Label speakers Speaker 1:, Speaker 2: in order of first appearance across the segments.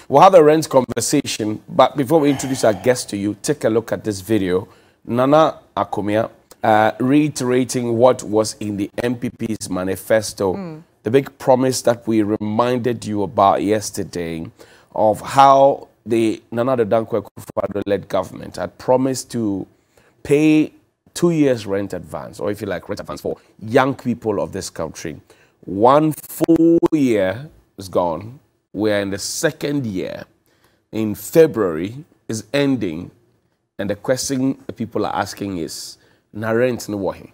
Speaker 1: We'll have a rent conversation, but before we introduce our guest to you, take a look at this video. Nana Akumia reiterating what was in the MPP's manifesto, the big promise that we reminded you about yesterday of how the Nana Dankwa Akufo-Addo-led government had promised to pay 2 years rent advance, or if you like, rent advance for young people of this country. 1 full year is gone. We're in the second year. In February is ending, and the question people are asking is, na rent no wahi?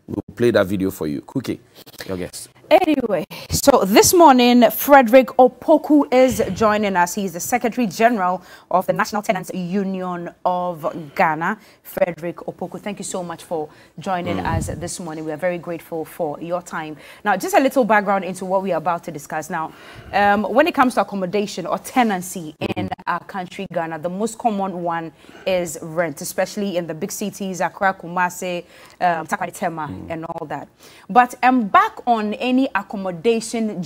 Speaker 1: We'll play that video for you. Cookie, your guest.
Speaker 2: Anyway, so this morning, Frederick Opoku is joining us. He's the Secretary General of the National Tenants Union of Ghana. Frederick Opoku, thank you so much for joining us this morning. We are very grateful for your time. Now, just a little background into what we are about to discuss. Now, when it comes to accommodation or tenancy in our country, Ghana, the most common one is rent, especially in the big cities, Accra, Kumasi, Takoradi, Tema, and all that. But embark on any accommodation,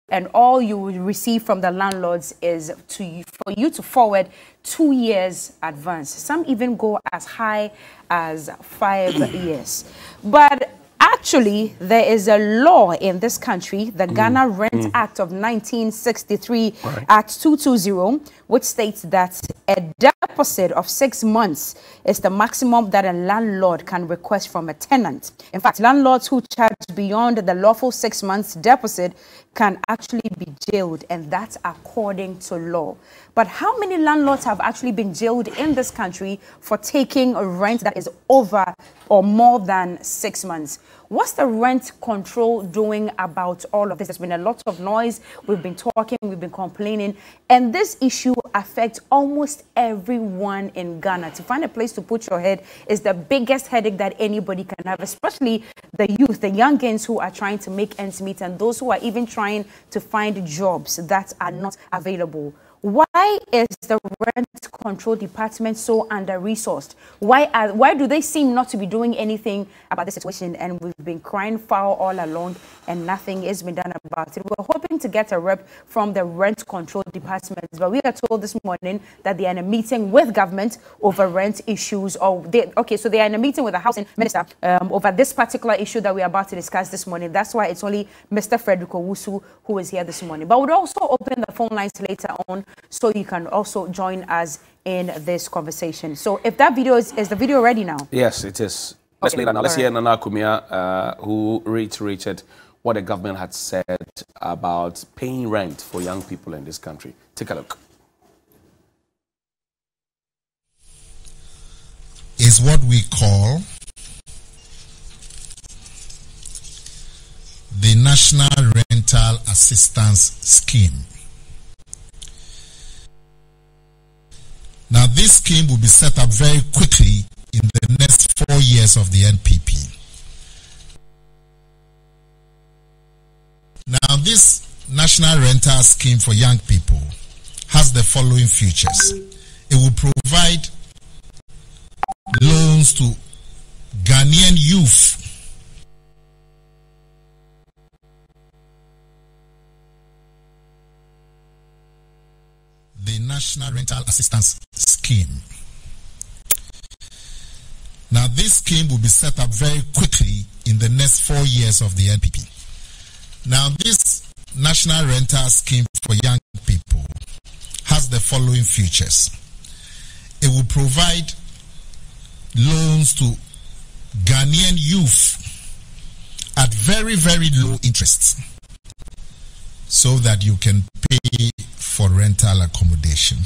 Speaker 2: and all you will receive from the landlords is for you to forward 2 years advance. Some even go as high as 5 years. But actually, there is a law in this country, the Ghana Rent Act of 1963, Act 220, which states that a deposit of 6 months is the maximum that a landlord can request from a tenant. In fact, landlords who charge beyond the lawful 6 months deposit can actually be jailed, and that's according to law. But how many landlords have actually been jailed in this country for taking a rent that is over or more than 6 months? What's the rent control doing about all of this? There's been a lot of noise. We've been talking, we've been complaining, and this issue affects almost everyone in Ghana. To find a place to put your head is the biggest headache that anybody can have, especially the youth, the youngins who are trying to make ends meet, and those who are even trying to find jobs that are not available. Why is the rent control department so under-resourced? Why do they seem not to be doing anything about the situation? And we've been crying foul all along, and nothing has been done about it. We're hoping to get a rep from the rent control department, but we are told this morning that they are in a meeting with government over rent issues. So they are in a meeting with the housing minister over this particular issue that we are about to discuss this morning. That's why it's only Mr. Frederick Owusu who is here this morning. But we'll also open the phone lines later on, so you can also join us in this conversation. So if that video is the video ready now?
Speaker 1: Yes, it is. Let's play that now. Let's hear Nana Akumia, who reiterated what the government had said about paying rent for young people in this country. Take a look.
Speaker 3: Is what we call the National Rental Assistance Scheme. Now, this scheme will be set up very quickly in the next 4 years of the NPP. Now, this National Rental Scheme for young people has the following features. It will provide loans to Ghanaian youth the National Rental Assistance Scheme. Now, this scheme will be set up very quickly in the next 4 years of the NPP. Now, this National Rental Scheme for young people has the following features. It will provide loans to Ghanaian youth at very, very low interest, so that you can pay for rental accommodation.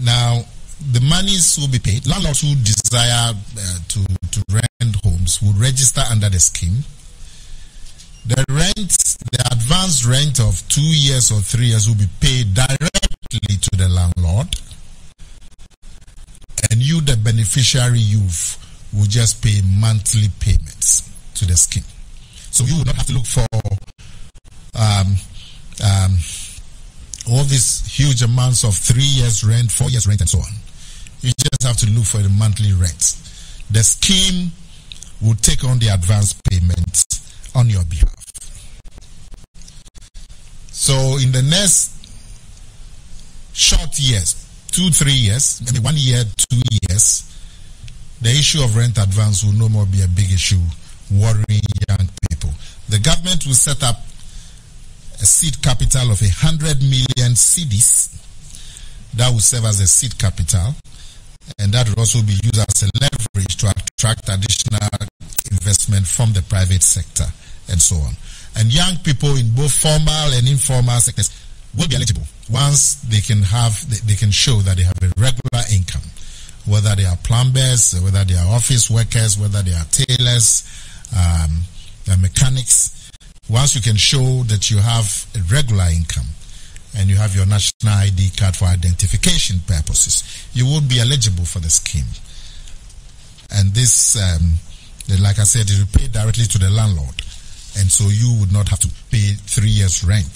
Speaker 3: Now, the monies will be paid. Landlords who desire to rent homes will register under the scheme. The advance rent of 2 years or 3 years will be paid directly to the landlord, and you, the beneficiary youth, will just pay monthly payments to the scheme. So you will not have to look for all these huge amounts of 3 years rent, 4 years rent, and so on. You just have to look for the monthly rent. The scheme will take on the advance payments on your behalf. So in the next short years, 2-3 years, maybe 1 year, 2 years, the issue of rent advance will no more be a big issue worrying young people. The government will set up a seed capital of 100 million cedis that will serve as a seed capital, and that will also be used as a leverage to attract additional investment from the private sector and so on. And young people in both formal and informal sectors will be eligible once they can show that they have a regular income, whether they are plumbers, whether they are office workers, whether they are tailors, mechanics. Once you can show that you have a regular income and you have your national ID card for identification purposes, you will be eligible for the scheme. And this, like I said, it will pay directly to the landlord. And so you would not have to pay 3 years rent.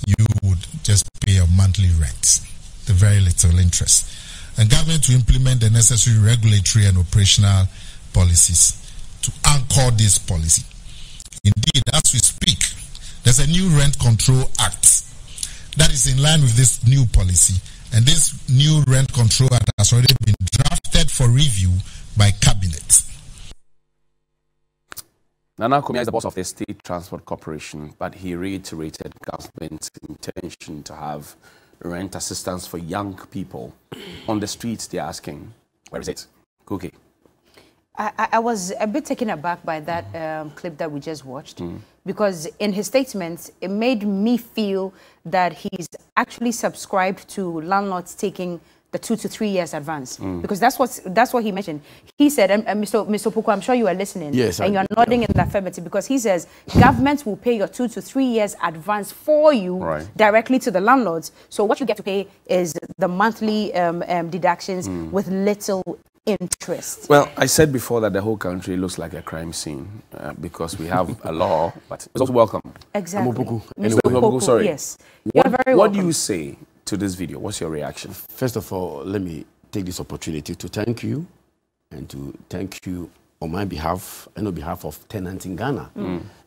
Speaker 3: You would just pay a monthly rent, the very little interest. And government to implement the necessary regulatory and operational policies to anchor this policy. Indeed, as we speak, there's a new Rent Control Act that is in line with this new policy. And this new Rent Control Act has already been drafted for review by Cabinet.
Speaker 1: Nana Accommodation is the boss of the State Transport Corporation, but he reiterated government's intention to have rent assistance for young people. On the streets, they're asking, where is it? Cookie.
Speaker 2: I was a bit taken aback by that clip that we just watched, because in his statements, it made me feel that he's actually subscribed to landlords taking the 2 to 3 years advance, because that's what he mentioned. He said, and Mr. Poko, I'm sure you are listening,
Speaker 4: yes,
Speaker 2: and you're nodding in the affirmative, because he says government will pay your 2 to 3 years advance for you directly to the landlords. So what you get to pay is the monthly deductions with little interest.
Speaker 1: Well, I said before that the whole country looks like a crime scene because we have a law, but it's also welcome.
Speaker 2: Exactly.
Speaker 1: Mr. Opoku, sorry.
Speaker 2: Yes.
Speaker 1: What do you say to this video? What's your reaction?
Speaker 4: First of all, let me take this opportunity to thank you, and to thank you on my behalf and on behalf of tenants in Ghana,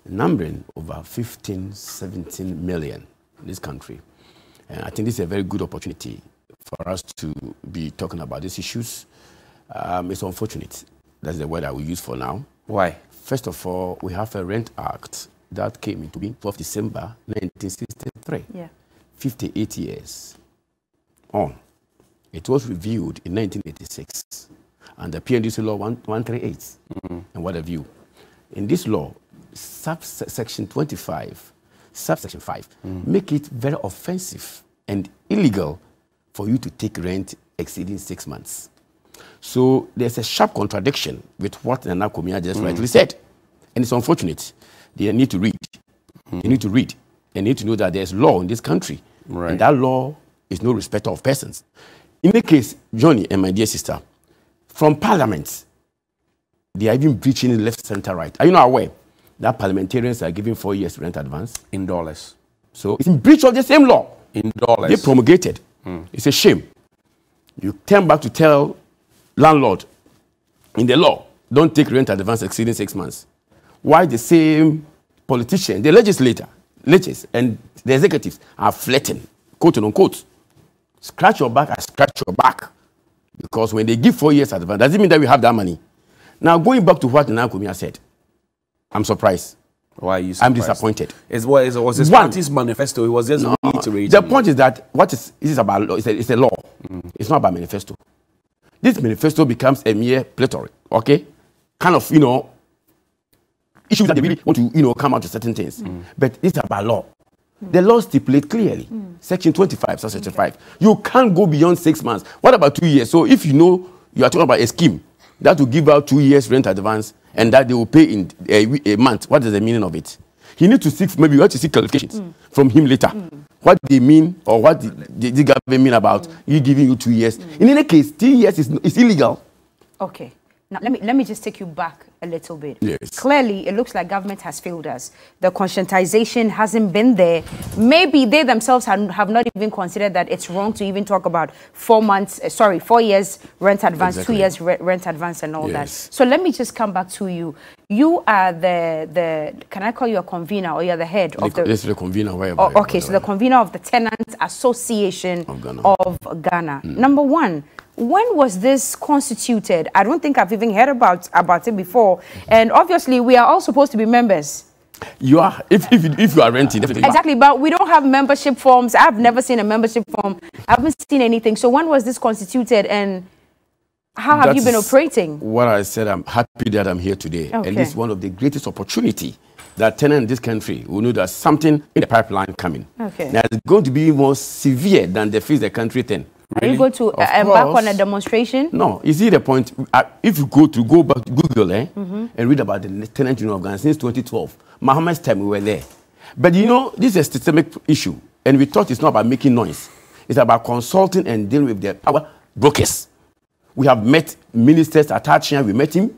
Speaker 4: numbering over 15-17 million in this country. And I think this is a very good opportunity for us to be talking about these issues. It's unfortunate. That's the word I will use for now.
Speaker 1: Why?
Speaker 4: First of all, we have a Rent Act that came into being 12th December 1963. Yeah. 58 years on. It was reviewed in 1986 under PNDC Law 138. And what a view. In this law, subsection 25, subsection 5, make it very offensive and illegal for you to take rent exceeding 6 months. So there's a sharp contradiction with what Nana Accommodation just rightly said. And it's unfortunate. They need to read. They need to read. They need to know that there's law in this country. And that law is no respecter of persons. In the case, Johnny and my dear sister, from Parliament, they are even breaching left, center, right. Are you not aware that parliamentarians are giving 4 years rent advance?
Speaker 1: In dollars.
Speaker 4: So it's in breach of the same law.
Speaker 1: In dollars.
Speaker 4: They promulgated. It's a shame. You turn back to tell landlord in the law, don't take rent advance exceeding 6 months. Why the same politician, the legislators and the executives are flirting, quote unquote. Scratch your back, I scratch your back. Because when they give 4 years advance, does it mean that we have that money? Now, going back to what Nana Accommodation said, I'm surprised.
Speaker 1: Why are you surprised?
Speaker 4: I'm disappointed.
Speaker 1: It was his party's manifesto. It was just reiterating.
Speaker 4: The point is that this about law. It's a law. It's not about manifesto. This manifesto becomes a mere plenary, okay? Kind of, issues that they really want to, come out to certain things. But it's about law. The law stipulates clearly, Section 25, Section 5. You can't go beyond 6 months. What about 2 years? So if you are talking about a scheme that will give out 2 years rent advance and that they will pay in a month, what is the meaning of it? He needs to seek, maybe you have to seek clarifications from him later. What they mean, or what the government mean about you giving you 2 years. In any case, 3 years is illegal.
Speaker 2: Okay. Now, let me just take you back a little bit.
Speaker 4: Yes.
Speaker 2: Clearly, it looks like government has failed us. The conscientization hasn't been there. Maybe they themselves have not even considered that it's wrong to even talk about 4 years rent advance, 2 years rent advance and all that. So let me just come back to you. You are the can I call you a convener, or you're the head of the...
Speaker 4: This is the convener.
Speaker 2: Okay, so the convener of the Tenants Association of Ghana. Number one, when was this constituted? I don't think I've even heard about it before. And obviously, we are all supposed to be members.
Speaker 4: You are, if you are renting, definitely.
Speaker 2: Exactly, but we don't have membership forms. I've never seen a membership form. I haven't seen anything. So when was this constituted, and how have you been operating? What
Speaker 4: I said, I'm happy that I'm here today. Okay. And this is one of the greatest opportunity that tenants in this country will know there's something in the pipeline coming. Okay. Now, it's going to be more severe than the fees the country ten.
Speaker 2: Really? Are you going to embark on a demonstration?
Speaker 4: No. You see the point? If you go back to Google and read about the Tenant Union of Ghana since 2012, Mohammed's time we were there. But you know, this is a systemic issue. And we thought it's not about making noise. It's about consulting and dealing with the power brokers. We have met ministers at Tachia. We met him.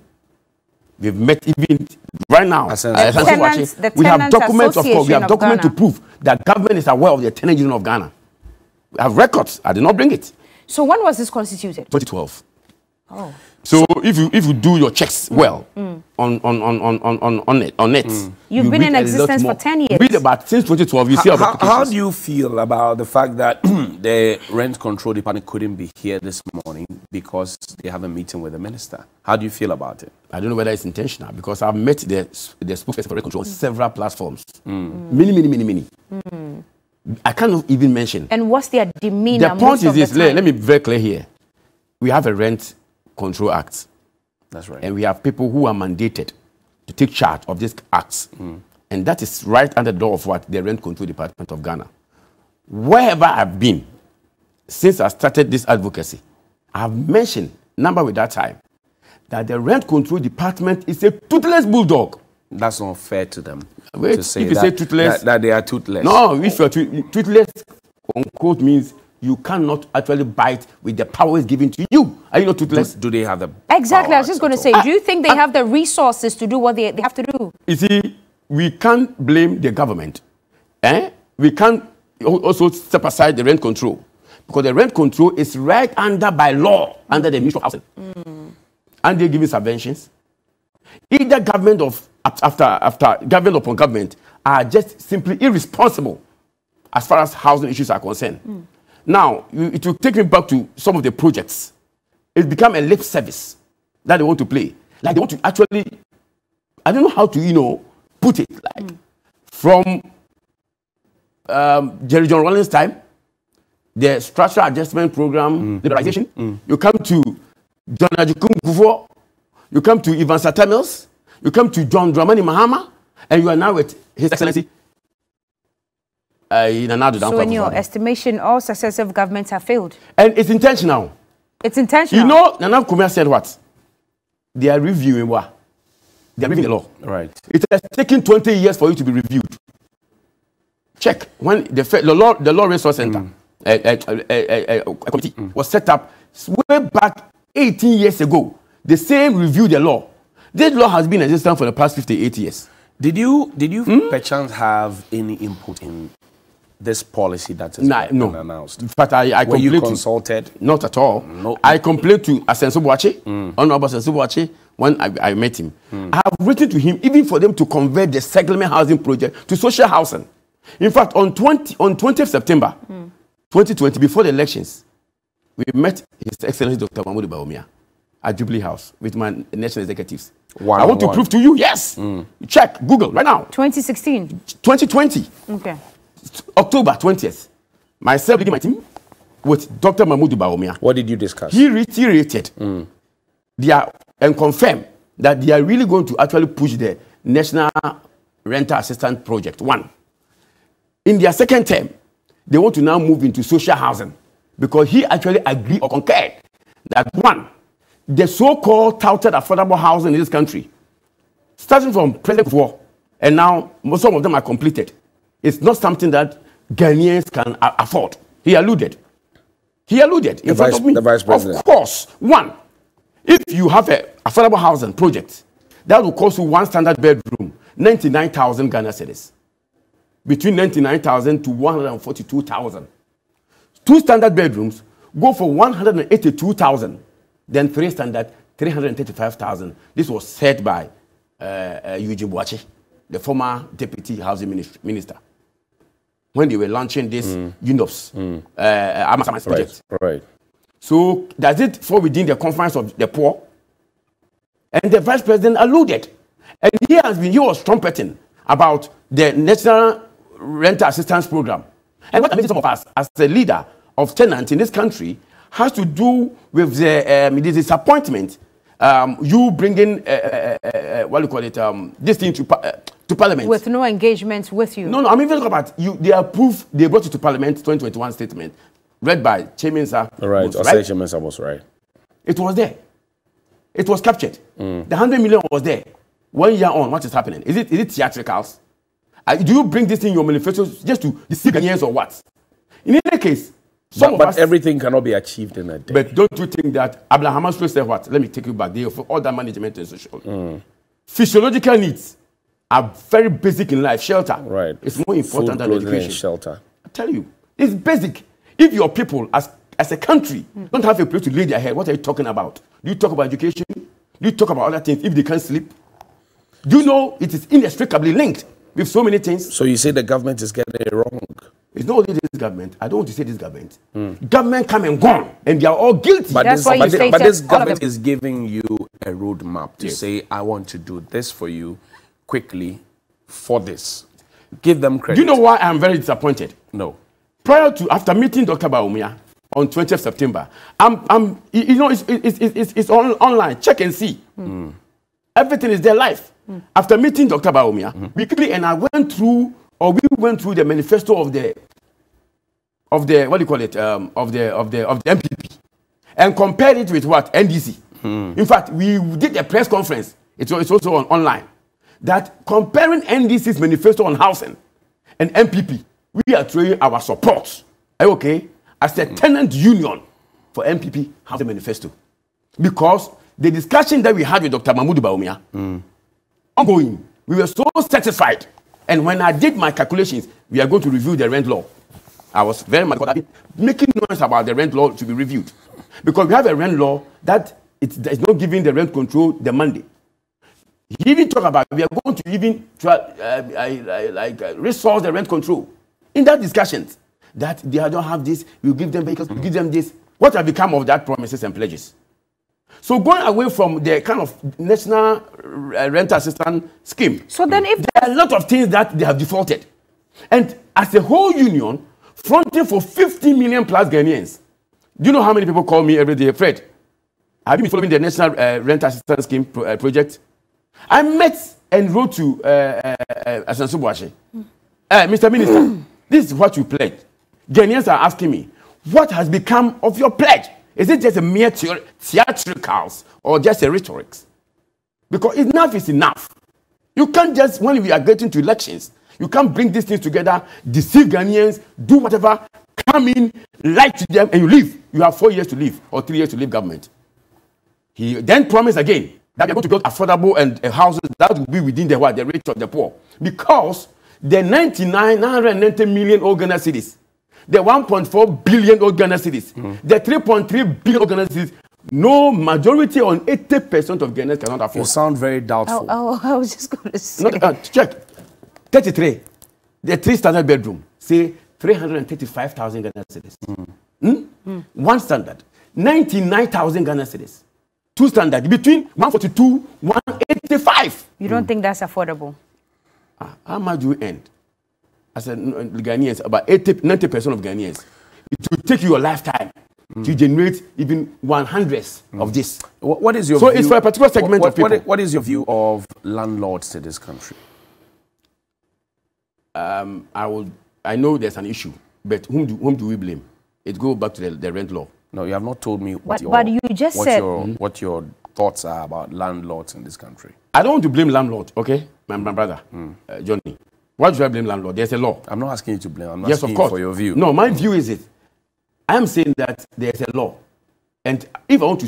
Speaker 4: We've met even right now. We have documents, of course. We have documents to prove that government is aware of the Tenant Union of Ghana. We have records. I did not bring it.
Speaker 2: So when was this constituted?
Speaker 4: 2012. Oh. So if you do your checks well on net,
Speaker 2: you've been in existence for 10 years.
Speaker 4: Read about since 2012. You see
Speaker 1: how do you feel about the fact that the rent control department couldn't be here this morning because they have a meeting with the minister? How do you feel about it?
Speaker 4: I don't know whether it's intentional, because I've met the spokesperson for rent control on several platforms. Many. I cannot even mention.
Speaker 2: And what's their demeanor?
Speaker 4: The point is this. Let me be very clear here. We have a Rent Control Act.
Speaker 1: That's right.
Speaker 4: And we have people who are mandated to take charge of these acts. And that is right under the door of what? The Rent Control Department of Ghana. Wherever I've been, since I started this advocacy, I've mentioned, number with that time, that the Rent Control Department is a toothless bulldog.
Speaker 1: That's not fair to them.
Speaker 4: Wait,
Speaker 1: to say
Speaker 4: if you say toothless,
Speaker 1: that they are toothless.
Speaker 4: No, if you're toothless, unquote, means you cannot actually bite with the power is given to you. Are you not toothless?
Speaker 1: Do they have the
Speaker 2: Exactly, I was just going to say, do you think they have the resources to do what they have to do?
Speaker 4: You see, we can't blame the government. We can't also step aside the rent control, because the rent control is right under by law, under the Ministry of Housing. And they're giving subventions. Either government after government upon government are just simply irresponsible as far as housing issues are concerned. Now, it will take me back to some of the projects. It's become a lip service that they want to play. Like they want to actually, I don't know how to, put it. Like from Jerry John Rawlings' time, the structural adjustment program, liberalization. You come to John Ajikun Kufuor, you come to Ivan Satamils, you come to John Dramani Mahama, and you are now with His Excellency.
Speaker 2: So in your estimation, all successive governments have failed?
Speaker 4: And it's intentional.
Speaker 2: It's intentional?
Speaker 4: You know, Nana Kumia said what? They are reviewing what? They are reviewing the law.
Speaker 1: Right.
Speaker 4: It has taken 20 years for you to be reviewed. Check. When the Law Resource Center, a committee was set up way back 18 years ago. The same reviewed the law. This law has been in existence for the past 58 years.
Speaker 1: Did you perchance have any input in this policy that has been announced?
Speaker 4: In fact,
Speaker 1: were you consulted?
Speaker 4: Not at all.
Speaker 1: No.
Speaker 4: I complained to Asenso Boache, Honorable Asenso Boache, when I met him. I have written to him even for them to convert the settlement housing project to social housing. In fact, on 20th September 2020, before the elections, we met His Excellency Dr. Mahmoud Bawumia at Jubilee House with my national executives. I want to prove to you, yes. Check, Google, right now.
Speaker 2: 2016?
Speaker 4: 2020.
Speaker 2: Okay.
Speaker 4: October 20th. Myself leading my team with Dr. Mahmoud Bawumia.
Speaker 1: What did you discuss?
Speaker 4: He reiterated and confirmed that they are really going to actually push the National Rental Assistance Project, one. In their second term, they want to now move into social housing, because he actually agreed or concurred that, one, the so-called touted affordable housing in this country, starting from President Kufuor, and now some of them are completed, it's not something that Ghanaians can afford. He alluded. In front of me.
Speaker 1: The Vice President.
Speaker 4: Of course. One, if you have an affordable housing project, that will cost you one standard bedroom, 99,000 Ghana cedis. Between 99,000 to 142,000. Two standard bedrooms go for 182,000. Then three standard, 335,000. This was said by Eugene Boache, the former deputy housing minister, when they were launching this UNOPS project.
Speaker 1: Right.
Speaker 4: So does it fall within the conference of the poor? And the vice president alluded, and he was trumpeting about the National Rental Assistance Program. And what amazes some of us as the leader of tenants in this country has to do with the disappointment. You bringing what do you call it? This thing to Parliament
Speaker 2: with no engagement with you.
Speaker 4: No. I mean, talking about you. They approved. They brought it to Parliament. 2021 statement, read by Chairman Sir.
Speaker 1: Right. Chairman Sir was right.
Speaker 4: It was there. It was captured. The 100 million was there. 1 year on, what is happening? Is it theatricals? Do you bring this in your manifesto just to deceive Ghanaians or what? In any case,
Speaker 1: but everything cannot be achieved in a day.
Speaker 4: But don't you think that Abraham Maslow said what? Let me take you back. They offer all that management and social. Physiological needs are very basic in life. Shelter.
Speaker 1: Right.
Speaker 4: It's more important than education.
Speaker 1: And shelter.
Speaker 4: I tell you, it's basic. If your people, as a country, don't have a place to lay their head, what are you talking about? Do you talk about education? Do you talk about other things if they can't sleep? Do you know it is inextricably linked with so many things?
Speaker 1: So you say the government is getting it wrong?
Speaker 4: It's not only this government. I don't want to say this government. Government come and gone, and they are all guilty.
Speaker 1: But this government is giving you a roadmap to say, I want to do this for you quickly for this. Give them credit.
Speaker 4: Do you know why I'm very disappointed?
Speaker 1: No.
Speaker 4: After meeting Dr. Baumia on 20th September, it's online. Check and see. Everything is there live. After meeting Dr. Baumia, we went through the manifesto of the what do you call it, of the MPP, and compared it with what NDC. In fact, we did a press conference. It's also online. That comparing NDC's manifesto on housing and MPP, we are throwing our support. Are you okay? As a tenant union for MPP housing manifesto, because the discussion that we had with Dr. Mahmoud Baumia, ongoing, we were so satisfied. And when I did my calculations, we are going to review the rent law. I was very much making noise about the rent law to be reviewed. Because we have a rent law that it's not giving the rent control the mandate. He even talked about we are going to even try, resource the rent control. In that discussions, that they don't have this, we'll give them vehicles, we'll give them this. What have become of that promises and pledges? So going away from the kind of national rental assistance scheme,
Speaker 2: so then if
Speaker 4: there are a lot of things that they have defaulted, and as a whole union, fronting for 50 million plus Ghanaians. Do you know how many people call me every day, Fred? Have you been following the national rental assistance scheme project? I met and wrote to Asansu Boache, Mr. Minister, this is what you pledged. Ghanaians are asking me, what has become of your pledge? Is it just a mere theatricals or just a rhetorics? Because enough is enough. You can't just, when we are getting to elections, you can't bring these things together, deceive Ghanaians, do whatever, come in, lie to them, and you leave. You have 4 years to leave, or 3 years to leave government. He then promised again that we are going to build affordable and houses that will be within the rate of the poor. Because the 990 million old Ghana cities, the 1.4 billion old Ghana cities, the 3.3 billion old Ghana cities, no majority on 80% of Ghanaians cannot afford.
Speaker 1: You sound very doubtful.
Speaker 2: I was just going to say.
Speaker 4: Check. 33. The 3 standard bedroom, say 335,000 Ghana cities. One standard, 99,000 Ghana cities. 2 standard, between 142, 185.
Speaker 2: You don't think that's affordable?
Speaker 4: How much do you earn? As a Ghanaians, about 90% of Ghanaians, it will take you a lifetime to generate even 1/100th of this.
Speaker 1: What is your
Speaker 4: view?
Speaker 1: It's
Speaker 4: for a particular segment of people.
Speaker 1: What is your view of landlords in this country?
Speaker 4: I know there's an issue, but whom do we blame? It goes back to the rent law.
Speaker 1: No, you have not told me what your thoughts are about landlords in this country.
Speaker 4: I don't want to blame landlord, okay? My brother, Johnny. Why should I blame landlord? There's a law.
Speaker 1: I'm not asking you to blame. I'm
Speaker 4: yes,
Speaker 1: asking
Speaker 4: of course.
Speaker 1: you for your view.
Speaker 4: No, my view is it. I am saying that there's a law. And if I want to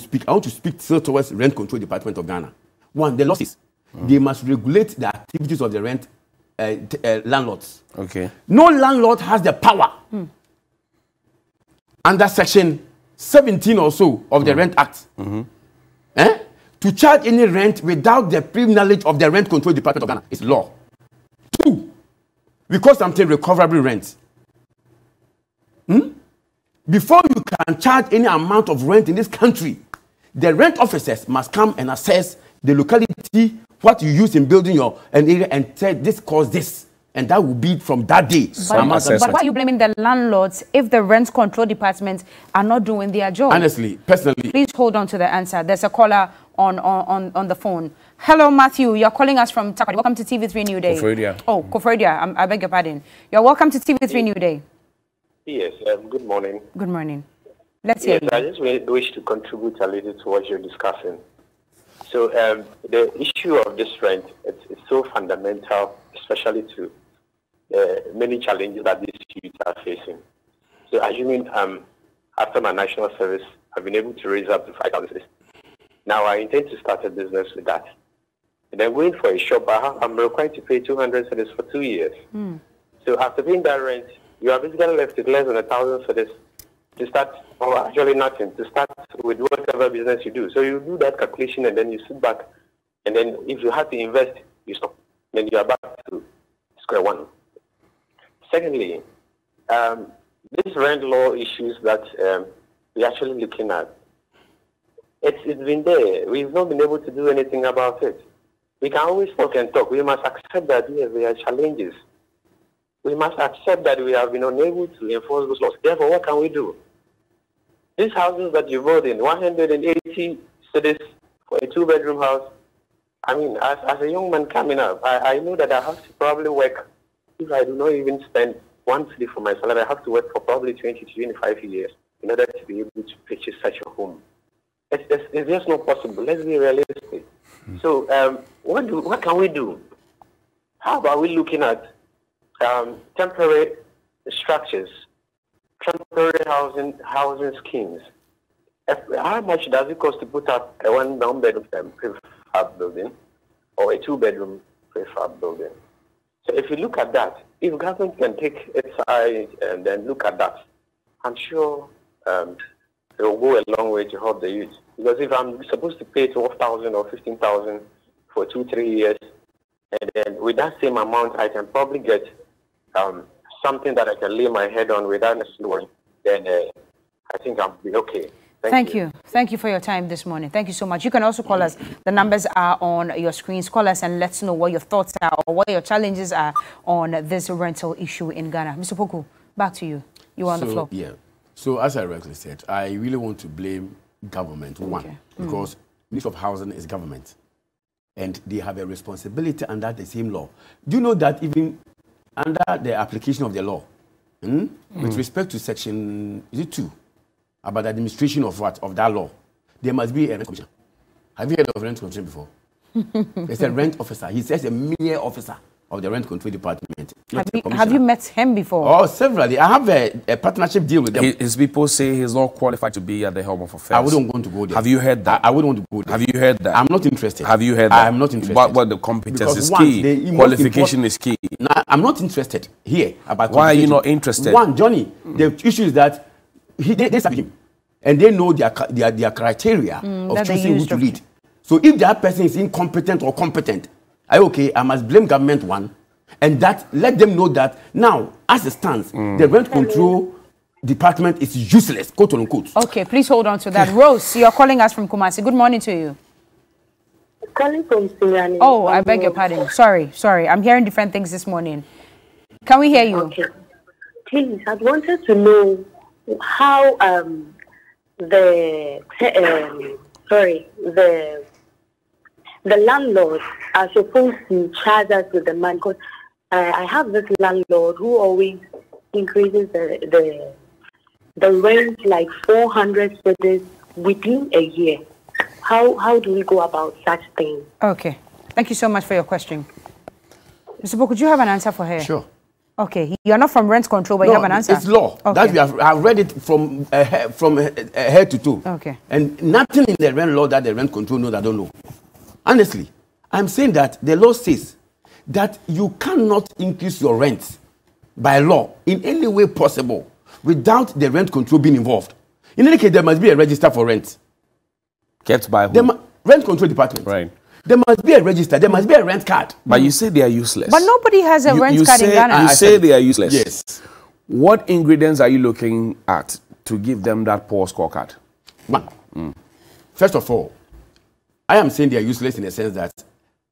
Speaker 4: speak still towards Rent Control Department of Ghana. One, the laws, they must regulate the activities of the rent landlords.
Speaker 1: Okay.
Speaker 4: No landlord has the power under section 17 or so of the Rent Act to charge any rent without the privilege of the Rent Control Department of Ghana. It's law. 2, because I'm saying recoverable rent. Before you can charge any amount of rent in this country, the rent officers must come and assess the locality, what you use in building an area, and say this costs this. And that will be from that day.
Speaker 2: But why are you blaming the landlords if the rent control departments are not doing their job?
Speaker 4: Honestly, personally.
Speaker 2: Please hold on to the answer. There's a caller on the phone. Hello, Matthew. You're calling us from Takoradi. Welcome to TV3Newday.
Speaker 1: Koforidua.
Speaker 2: Oh, Koforidua. I beg your pardon. You're welcome to TV3Newday.
Speaker 5: Yes, good morning.
Speaker 2: Good morning. Let's hear you.
Speaker 5: I just wish to contribute a little to what you're discussing. So the issue of this rent, it's so fundamental, especially to many challenges that these youth are facing. So assuming after my national service, I've been able to raise up to 5,000. Now I intend to start a business with that. And then going for a shop, I'm required to pay 200 cedis for 2 years. So after paying that rent, you are basically left with less than 1,000 cedis to start, or actually nothing, to start with whatever business you do. So you do that calculation and then you sit back, and then if you have to invest, you stop. Then you are back to square one. Secondly, these rent law issues that we're actually looking at, it's been there. We've not been able to do anything about it. We can always talk and talk. We must accept that yes, there are challenges. We must accept that we have been unable to enforce those laws. Therefore, what can we do? These houses that you bought in, 180 cedis for a 2-bedroom house, I mean, as a young man coming up, I know that I have to probably work. If I do not even spend 1 cedi for my salary, I have to work for probably 20 to 25 years in order to be able to purchase such a home. It's just not possible. Let's be realistic. So what can we do? How about we looking at temporary structures, temporary housing schemes? How much does it cost to put up a 1-bedroom prefab building or a 2-bedroom prefab building? So if you look at that, if government can take its eye and then look at that, I'm sure it will go a long way to help the youth. Because if I'm supposed to pay 12,000 or 15,000 for 2-3 years, and then with that same amount, I can probably get something that I can lay my head on without necessarily, then I think I'll be okay. Thank you.
Speaker 2: Thank you for your time this morning. Thank you so much. You can also call us. The numbers are on your screens. Call us and let us know what your thoughts are or what your challenges are on this rental issue in Ghana. Mr. Poku, back to you. You are on the floor.
Speaker 4: Yeah. So as I rightly said, I really want to blame government, because Ministry of Housing is government. And they have a responsibility under the same law. Do you know that even under the application of the law, with respect to section, is it 2? About the administration of what? Of that law. There must be a rent commission. Have you heard of rent commission before? There's a rent officer. He says a mere officer of the Rent Control Department.
Speaker 2: Have you met him before?
Speaker 4: Oh, severally. I have a partnership deal with them.
Speaker 1: His people say he's not qualified to be at the helm of affairs.
Speaker 4: I wouldn't want to go there.
Speaker 1: Have you heard that?
Speaker 4: I wouldn't want to go there.
Speaker 1: Have you heard that?
Speaker 4: I'm not interested.
Speaker 1: Have you heard that?
Speaker 4: I'm not interested.
Speaker 1: What the competence is key. Qualification is key.
Speaker 4: No, I'm not interested here about.
Speaker 1: Why are you not interested?
Speaker 4: One, Johnny, the issue is that they said him, and they know their criteria of choosing who to lead. So if that person is incompetent or competent, I must blame government one, and that let them know that now, as it stands, the rent control department is useless, quote unquote.
Speaker 2: Okay, please hold on to that. Rose, you're calling us from Kumasi. Good morning to you.
Speaker 6: Calling from Singani.
Speaker 2: Oh, I beg your pardon. Sorry. I'm hearing different things this morning. Can we hear you?
Speaker 6: Okay. Please, I wanted to know how the landlords are supposed to charge us with the money. Because I have this landlord who always increases the rent like 400 cedis within a year. How do we go about such things?
Speaker 2: Okay. Thank you so much for your question. Mr. Bo, could you have an answer for her?
Speaker 4: Sure.
Speaker 2: Okay. You're not from rent control, but you have an answer.
Speaker 4: It's law.
Speaker 2: Okay.
Speaker 4: That I've read it from head to toe.
Speaker 2: Okay.
Speaker 4: And nothing in the rent law that the rent control knows I don't know. Honestly, I'm saying that the law says that you cannot increase your rent by law in any way possible without the rent control being involved. In any case, there must be a register for rent.
Speaker 1: Kept by who?
Speaker 4: Rent control department.
Speaker 1: Right.
Speaker 4: There must be a register. There must be a rent card.
Speaker 1: But you say they are useless.
Speaker 2: But nobody has a rent card in Ghana.
Speaker 1: You say they are useless.
Speaker 4: Yes.
Speaker 1: What ingredients are you looking at to give them that poor scorecard?
Speaker 4: One. First of all, I am saying they are useless in the sense that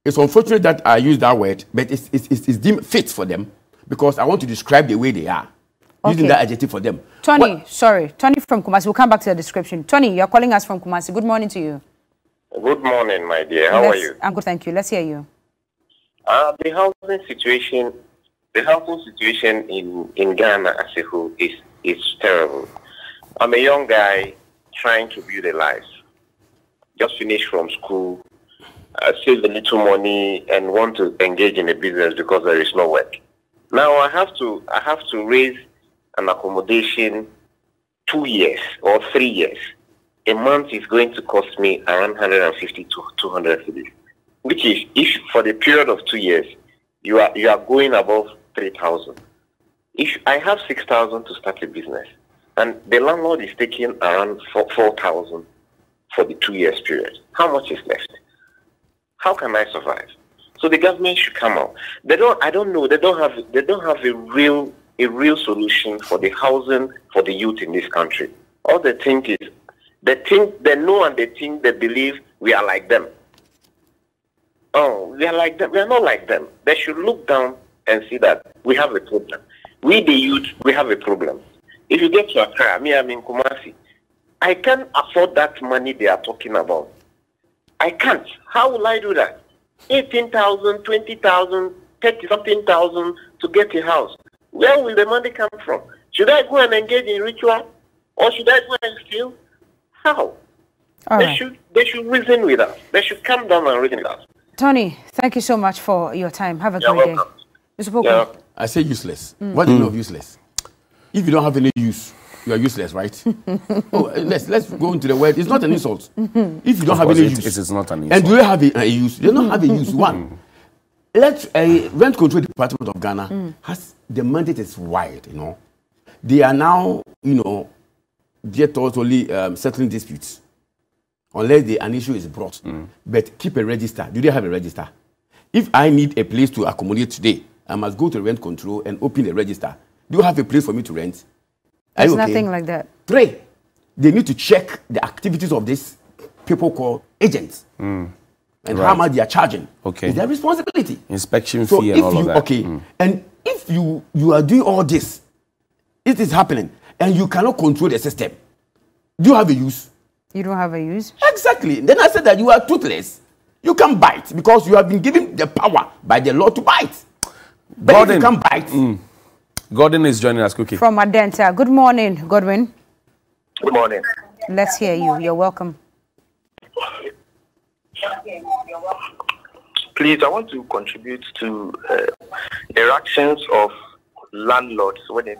Speaker 4: it's unfortunate that I use that word, but it's deemed fit for them because I want to describe the way they are. Using that adjective for them.
Speaker 2: Tony, sorry. Tony from Kumasi. We'll come back to the description. Tony, you're calling us from Kumasi. Good morning to you.
Speaker 5: Good morning, my dear. How are you?
Speaker 2: I'm good, thank you. Let's hear you.
Speaker 5: The housing situation in Ghana as a whole is terrible. I'm a young guy trying to build a life. Just finished from school, save a little money, and want to engage in a business because there is no work. Now I have to raise an accommodation 2 years or 3 years. A month is going to cost me around 150 to 200 cedis, which is, if for the period of 2 years, you are going above 3,000. If I have 6,000 to start a business, and the landlord is taking around 4,000 for the 2 years period, how much is left? How can I survive? So the government should come out. They don't have a real solution for the housing for the youth in this country. All they think is they know and they think they believe we are like them. Oh, we are like them. We are not like them. They should look down and see that we have a problem. We the youth, we have a problem. If you get to Accra, I'm in Kumasi, I can't afford that money they are talking about. I can't. How will I do that? 18,000, 20,000, 30-something thousand to get a house. Where will the money come from? Should I go and engage in ritual? Or should I go and steal? How? They should reason with us. They should come down and reason with us.
Speaker 2: Tony, thank you so much for your time. Have a great day. Mr. Poku.
Speaker 4: I say useless. What do you know of useless? If you don't have any use, you are useless, right? Let's go into the word. It's not an insult. If you don't have any use,
Speaker 1: it is not an insult.
Speaker 4: and do you have a use? You don't have a use. One, rent control department of Ghana has the mandate is wide. They are now they're totally settling disputes unless an issue is brought. But keep a register. Do they have a register? If I need a place to accommodate today, I must go to rent control and open a register. Do you have a place for me to rent?
Speaker 2: There's nothing like that.
Speaker 4: 3, they need to check the activities of these people called agents and how much they are charging.
Speaker 1: Okay.
Speaker 4: It's their responsibility.
Speaker 1: Inspection fee and all of that.
Speaker 4: Okay. And if you are doing all this, it is happening, and you cannot control the system, do you have a use?
Speaker 2: You don't have a use?
Speaker 4: Exactly. Then I said that you are toothless. You can bite because you have been given the power by the law to bite. But Gordon, if you can bite.
Speaker 1: Gordon is joining us quickly.
Speaker 2: From Adenta. Good morning, Godwin.
Speaker 5: Good morning.
Speaker 2: Let's hear you. You're welcome.
Speaker 5: Please, I want to contribute to the actions of landlords when it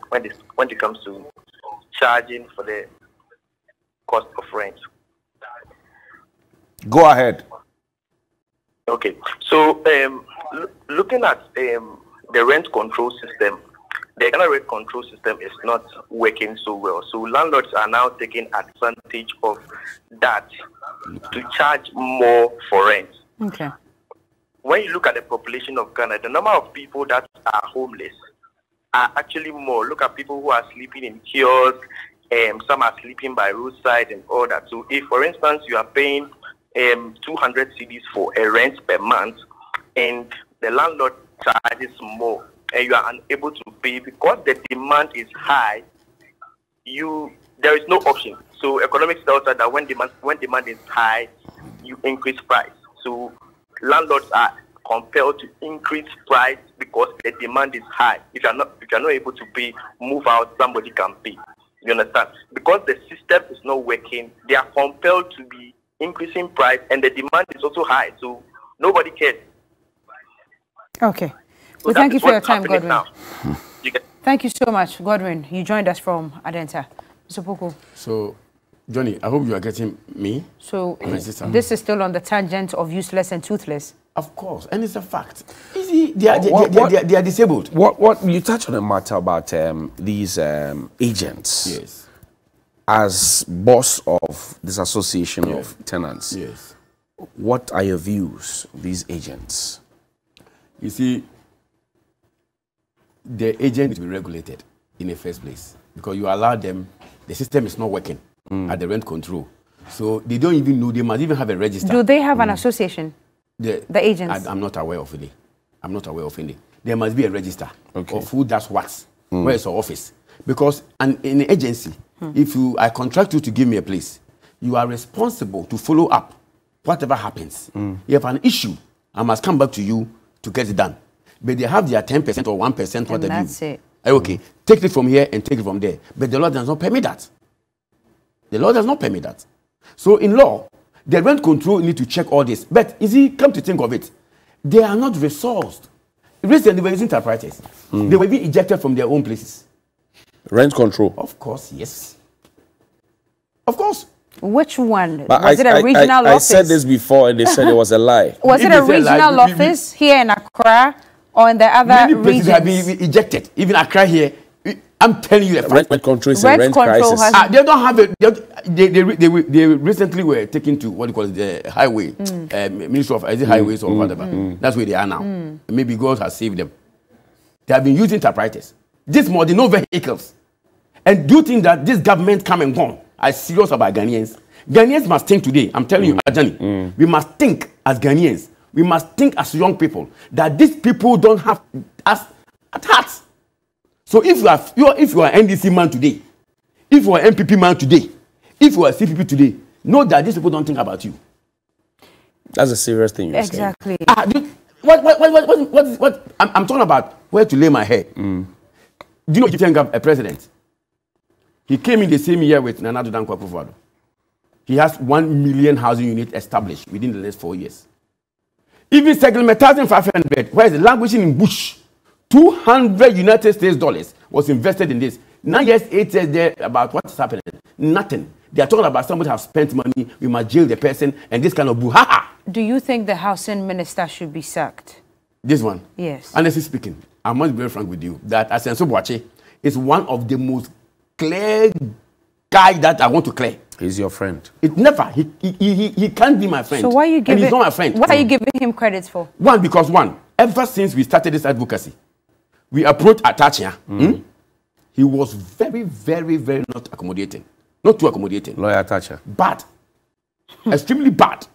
Speaker 5: comes to charging for the cost of rent.
Speaker 1: Go ahead.
Speaker 5: Okay. So, looking at the rent control system, the Ghana rent control system is not working so well. So landlords are now taking advantage of that to charge more for rent.
Speaker 2: Okay.
Speaker 5: When you look at the population of Ghana, the number of people that are homeless are actually more. Look at people who are sleeping in kiosks, some are sleeping by roadside and all that. So if, for instance, you are paying 200 cedis for a rent per month and the landlord charges more, and you are unable to pay because the demand is high, there is no option. So economics tells us that when demand is high, you increase price. So landlords are compelled to increase price because the demand is high. If you are not able to pay, move out, somebody can pay. You understand? Because the system is not working, they are compelled to be increasing price, and the demand is also high. So nobody cares.
Speaker 2: Okay. Well, thank you for your time, Godwin. Thank you so much, Godwin. You joined us from Adenta. Mr. Poku.
Speaker 4: So, Johnny, I hope you are getting me.
Speaker 2: So, this is still on the tangent of useless and toothless.
Speaker 4: Of course, and it's a fact. You see, they are disabled.
Speaker 1: What you touched on a matter about these agents.
Speaker 4: Yes.
Speaker 1: As boss of this association of tenants.
Speaker 4: Yes.
Speaker 1: What are your views, these agents?
Speaker 4: You see, the agent to be regulated in the first place because you allow them, the system is not working at the rent control. So they don't even know, they must even have a register.
Speaker 2: Do they have an association? The agents?
Speaker 4: I'm not aware of any. I'm not aware of any. There must be a register of who does what, where is your office. Because in an agency, if I contract you to give me a place, you are responsible to follow up whatever happens. You have an issue, I must come back to you to get it done. But they have their 10% or 1%, what they do.
Speaker 2: That's it.
Speaker 4: Okay, take it from here and take it from there. But the law does not permit that. The law does not permit that. So in law, the rent control need to check all this. But is it come to think of it, they are not resourced. Recently, they were using typewriters. They were being ejected from their own places.
Speaker 1: Rent control?
Speaker 4: Of course, yes. Of course.
Speaker 2: Which one?
Speaker 1: But
Speaker 2: was it a regional office?
Speaker 1: I said this before and they said it was a lie.
Speaker 2: Was it a regional office here in Accra or in the other
Speaker 4: many
Speaker 2: regions?
Speaker 4: Places have been ejected. Even Accra here, I'm telling you,
Speaker 1: rent control is a rent crisis.
Speaker 4: They don't have it. They recently were taken to what you call it, the highway, Ministry of Highways or whatever. That's where they are now. Maybe God has saved them. They have been using typewriters. This more, no vehicles. And do you think that this government come and gone? I'm serious about Ghanaians. Ghanaians must think today. I'm telling you, Ajani, we must think as Ghanaians. We must think as young people that these people don't have us at heart. So if you are NDC man today, if you are MPP man today, if you are CPP today, know that these people don't think about you.
Speaker 1: That's a serious thing you're
Speaker 2: saying. Exactly.
Speaker 4: What I'm talking about where to lay my head. Do you know Egyptian a president? He came in the same year with Nana Addo Dankwa Akufo-Addo. He has 1 million housing units established within the next 4 years. Even settlement 1,500, where is it? Languishing in bush. 200 United States dollars was invested in this. 9 years, 8 years there about what's happening. Nothing. They are talking about somebody have spent money, we must jail the person, and this kind of boo-ha-ha.
Speaker 2: Do you think the housing minister should be sacked?
Speaker 4: This one?
Speaker 2: Yes.
Speaker 4: Honestly speaking, I must be very frank with you, that Asenso Boakye is one of the most clear guy that I want to clear.
Speaker 1: He's your friend.
Speaker 4: It never. He can't be my friend.
Speaker 2: So why are you giving?
Speaker 4: And he's not my friend.
Speaker 2: What are you giving him credit for?
Speaker 4: Because ever since we started this advocacy, we approached Atachia. He was very, very, very not accommodating. Not too accommodating.
Speaker 1: Lawyer Atachia.
Speaker 4: Bad. Extremely bad.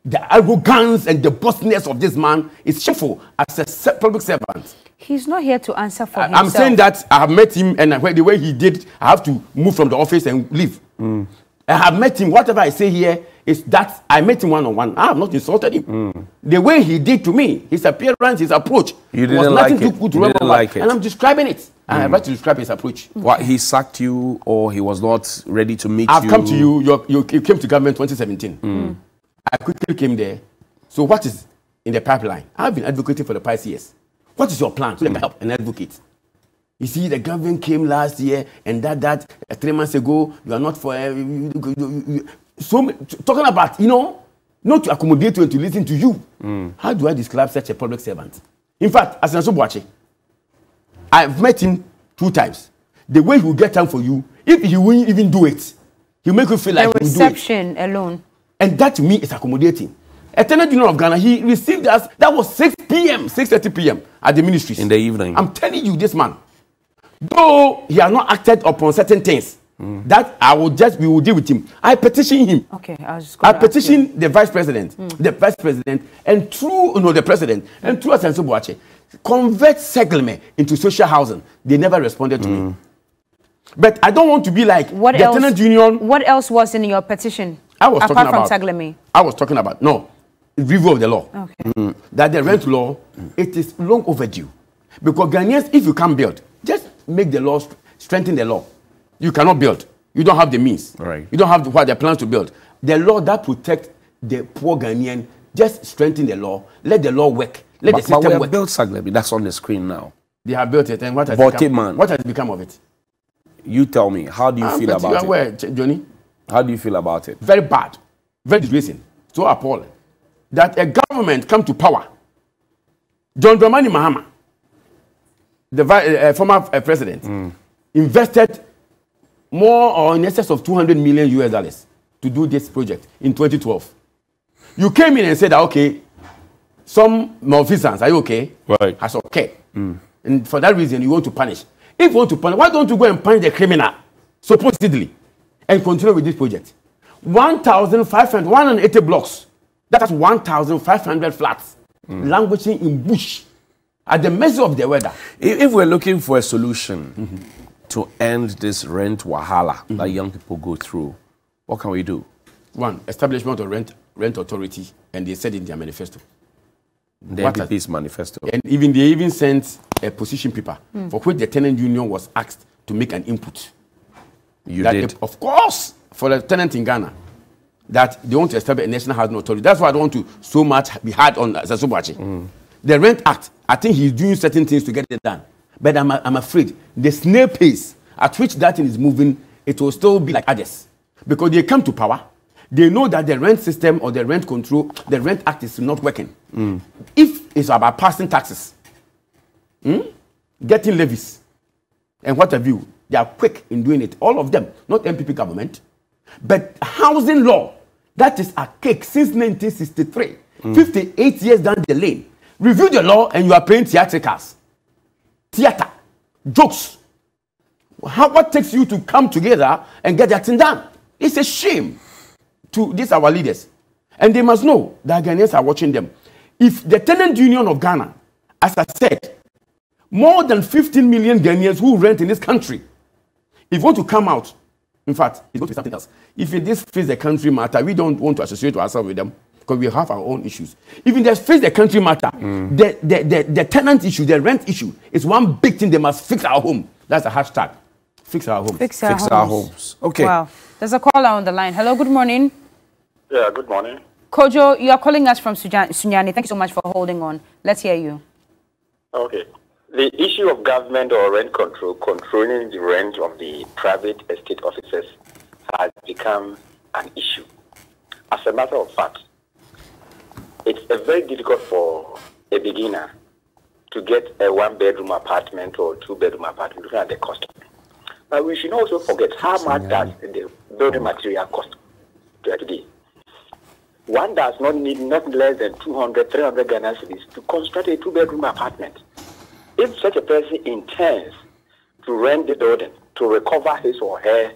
Speaker 4: The arrogance and the bossness of this man is shameful as a public servant.
Speaker 2: He's not here to answer for himself.
Speaker 4: I'm saying that I have met him, and the way he did, I have to move from the office and leave. I have met him. Whatever I say here is that I met him one-on-one. I have not insulted him. The way he did to me, his appearance, his approach,
Speaker 1: you didn't was nothing
Speaker 4: like too good to remember. Like and I'm describing it. I have to describe his approach.
Speaker 1: What, he sacked you, or he was not ready to meet
Speaker 4: I've come to you. You came to government 2017. I quickly came there. So what is in the pipeline? I've been advocating for the past years. What is your plan to help and advocate? You see, the government came last year, and that 3 months ago, you are not for... so talking about, not to accommodate you and to listen to you. How do I describe such a public servant? In fact, as Asenso Boakye, I've met him 2 times. The way he will get time for you, if he won't even do it, he'll make you feel like he will do it.
Speaker 2: The reception alone.
Speaker 4: And that to me is accommodating. A tenant general of Ghana, he received us, that was 6 p.m., 6:30 p.m. at the ministries.
Speaker 1: In the evening.
Speaker 4: I'm telling you, this man, though he has not acted upon certain things, that we will deal with him. I petition him.
Speaker 2: Okay,
Speaker 4: I petition the vice president, and through the president, and through Asenso Boakye, convert settlement into social housing. They never responded to me. But I don't want to be like
Speaker 2: the tenant union. What else was in your petition? Apart from Tagleme?
Speaker 4: I was talking about review of the law. Okay. That the rent law, it is long overdue. Because Ghanaians, if you can't build, just make the law, strengthen the law. You cannot build. You don't have the means.
Speaker 1: Right.
Speaker 4: You don't have what the plans to build. The law that protects the poor Ghanaian, just strengthen the law. Let the law work. Let the system work.
Speaker 1: But we have built Tagleme. That's on the screen now.
Speaker 4: They have built it. And what has become of it?
Speaker 1: You tell me. How do you feel about it?
Speaker 4: Where, Johnny?
Speaker 1: How do you feel about it?
Speaker 4: Very bad. Very disgracing. So appalling. That a government come to power. John Dramani Mahama, the former president, invested more or in excess of $200 million to do this project in 2012. You came in and said, okay, some malfeasance, are you okay?
Speaker 1: Right.
Speaker 4: Has okay. And for that reason, you want to punish. If you want to punish, why don't you go and punish the criminal, supposedly, and continue with this project? 1,180 blocks. That's 1,500 flats, languishing in bush, at the mercy of the weather.
Speaker 1: If we're looking for a solution to end this rent wahala that young people go through, what can we do?
Speaker 4: One, establishment of rent authority, and they said in their manifesto.
Speaker 1: The MPP's manifesto.
Speaker 4: And they even sent a position paper for which the tenant union was asked to make an input.
Speaker 1: You did?
Speaker 4: Of course, for the tenant in Ghana, that they want to establish a national housing authority. That's why I don't want to so much be hard on Sasubachi. The Rent Act, I think he's doing certain things to get it done. But I'm afraid the snail pace at which that thing is moving, it will still be like others. Because they come to power, they know that the rent system or the rent control, the Rent Act is not working. If it's about passing taxes, getting levies, and what have you, they are quick in doing it. All of them, not MPP government. But housing law, that is archaic since 1963, 58 years down the lane. Review the law and you are playing theatricals. Theater, jokes. What takes you to come together and get that thing done? It's a shame to these our leaders. And they must know that Ghanaians are watching them. If the Tenant Union of Ghana, as I said, more than 15 million Ghanaians who rent in this country, if you want to come out, in fact, it's going to be something else. If this face the country matter, we don't want to associate ourselves with them because we have our own issues. Even they face the country matter, the tenant issue, the rent issue is one big thing. They must fix our home. That's the hashtag. Fix our homes.
Speaker 2: Fix our homes.
Speaker 1: Okay.
Speaker 2: Wow. There's a caller on the line. Hello, good morning.
Speaker 5: Yeah, good morning.
Speaker 2: Kojo, you are calling us from Sunyani. Thank you so much for holding on. Let's hear you.
Speaker 5: Okay. The issue of government or rent control, controlling the rent of the private estate officers has become an issue. As a matter of fact, it's very difficult for a beginner to get a one-bedroom apartment or two-bedroom apartment, looking at the cost. But we should also forget how much does the building material cost today. One does not need not less than 200, 300 Ghana cedis to construct a two-bedroom apartment. If such a person intends to rent the building to recover his or her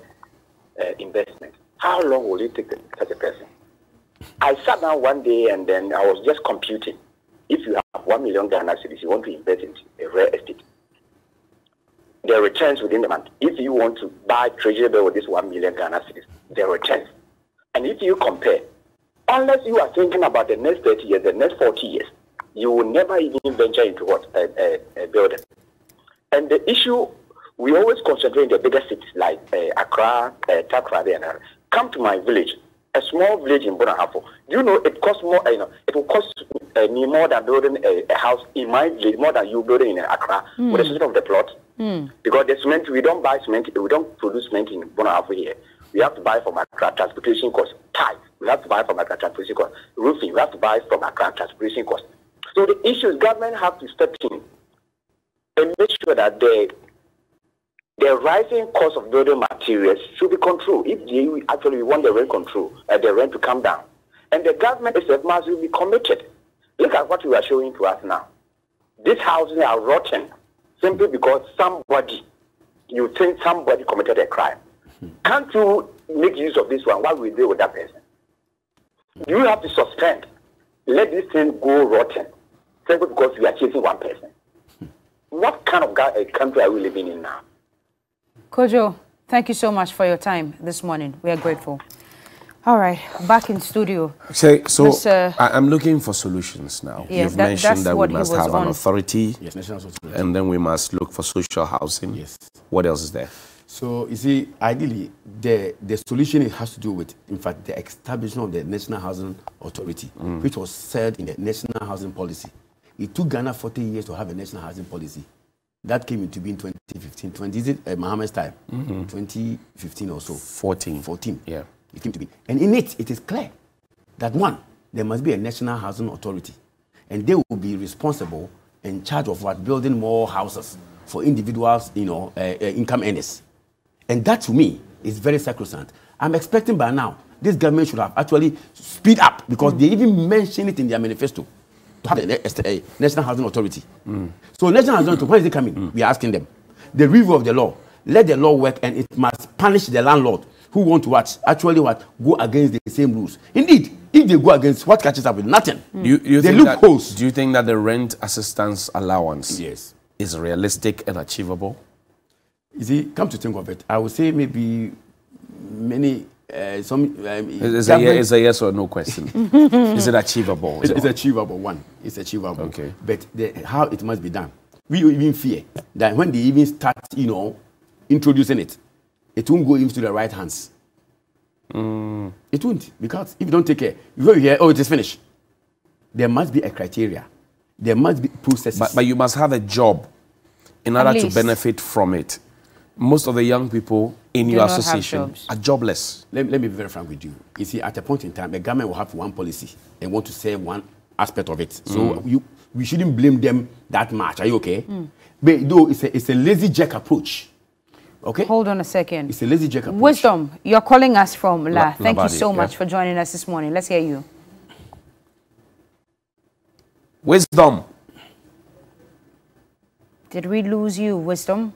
Speaker 5: investment, how long will it take such a person? I sat down one day and then I was just computing. If you have 1 million Ghana cedis, you want to invest in a real estate, the returns within the month. If you want to buy treasury bill with this 1 million Ghana cedis, the returns. And if you compare, unless you are thinking about the next 30 years, the next 40 years, you will never even venture into a building. And the issue, we always concentrate in the bigger cities like Accra, Takoradi, and come to my village, a small village in Bonahafo. Do you know it costs more? It will cost me more than building a house in my village, more than you building in Accra with the system of the plot. Because the cement, we don't buy cement, we don't produce cement in Bonahafo here. We have to buy from Accra, transportation cost. Ties, we have to buy from Accra, transportation cost. Roofing, we have to buy from Accra, transportation cost. So the issue is government have to step in and make sure that the rising cost of building materials should be controlled. If they actually want the rent control, the rent to come down. And the government itself must be committed. Look at what you are showing to us now. These houses are rotten simply because you think somebody committed a crime. Can't you make use of this one? What will you do with that person? You have to suspend. Let this thing go rotten simply because we are chasing one person. What kind of country are we living in now?
Speaker 2: Kojo, thank you so much for your time this morning. We are grateful. All right, back in studio.
Speaker 1: I'm looking for solutions now.
Speaker 2: Yes,
Speaker 1: You've mentioned that we must have an authority,
Speaker 4: national authority,
Speaker 1: and then we must look for social housing.
Speaker 4: Yes.
Speaker 1: What else is there?
Speaker 4: So, you see, ideally, the solution has to do with, in fact, the establishment of the National Housing Authority, which was said in the National Housing Policy. It took Ghana 40 years to have a National Housing Policy. That came into being 2015. Is it Mohammed's time? 2015 or so. 14.
Speaker 1: Yeah.
Speaker 4: It came to be. And in it, it is clear that one, there must be a National Housing Authority. And they will be responsible in charge of building more houses for individuals, income earners. And that, to me, is very sacrosanct. I'm expecting by now, this government should have actually speed up because they even mentioned it in their manifesto to have a National Housing Authority. So National Housing Authority, when is it coming? We are asking them. The review of the law. Let the law work and it must punish the landlord who want to go against the same rules. Indeed, if they go against, what catches up with? Nothing.
Speaker 1: Do you think that the rent assistance allowance is realistic and achievable?
Speaker 4: You see, come to think of it, I would say maybe many
Speaker 1: it's a yes or no question. Is it achievable?
Speaker 4: It's achievable. One, it's achievable.
Speaker 1: Okay.
Speaker 4: But how it must be done, we even fear that when they even start, introducing it, it won't go into the right hands. It won't, because if you don't take care, you hear, oh, it is finished. There must be a criteria. There must be processes.
Speaker 1: But you must have a job in order to benefit from it. Most of the young people in your association are jobless.
Speaker 4: Let me be very frank with you. You see, at a point in time, the government will have one policy and want to serve one aspect of it. So we shouldn't blame them that much. Are you okay? But though it's a lazy jack approach. Okay?
Speaker 2: Hold on a second.
Speaker 4: It's a lazy jack approach.
Speaker 2: Wisdom, you're calling us from La. Thank you so much for joining us this morning. Let's hear you.
Speaker 1: Wisdom.
Speaker 2: Did we lose you, Wisdom?